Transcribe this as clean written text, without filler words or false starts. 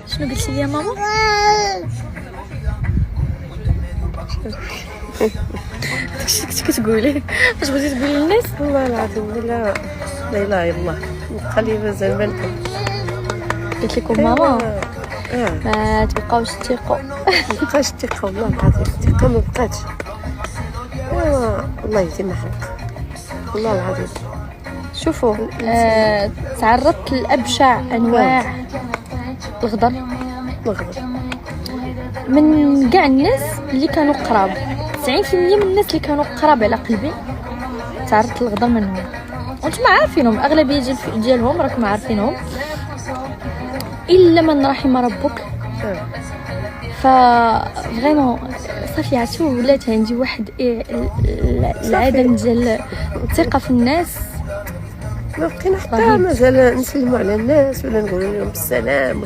شنو قلتي لي يا ماما؟ داكشي كنتي كتقولي اش بغيتي تقولي للناس؟ والله العظيم لا لا اله الا الله نخلي مازال بالكم. قلت لكم ماما ما تبقاوش تيقوا. مابقاش الثقه والله العظيم الثقه مابقاتش. الله يهدينا حق والله العظيم. شوفوا تعرضت لابشع انواع الغدر من كاع الناس اللي كانوا قراب. 90% من الناس اللي كانوا قراب على قلبي تعرضت للغدر منهم، وانتم عارفينهم، اغلبيه ديالهم راكم عارفينهم الا من رحم ربك. فريمون صافي عرفتوا ولات عندي واحد العدم ديال الثقه في الناس. ما بقينا حتى مازال نسلموا على الناس ولا نقول لهم بالسلام.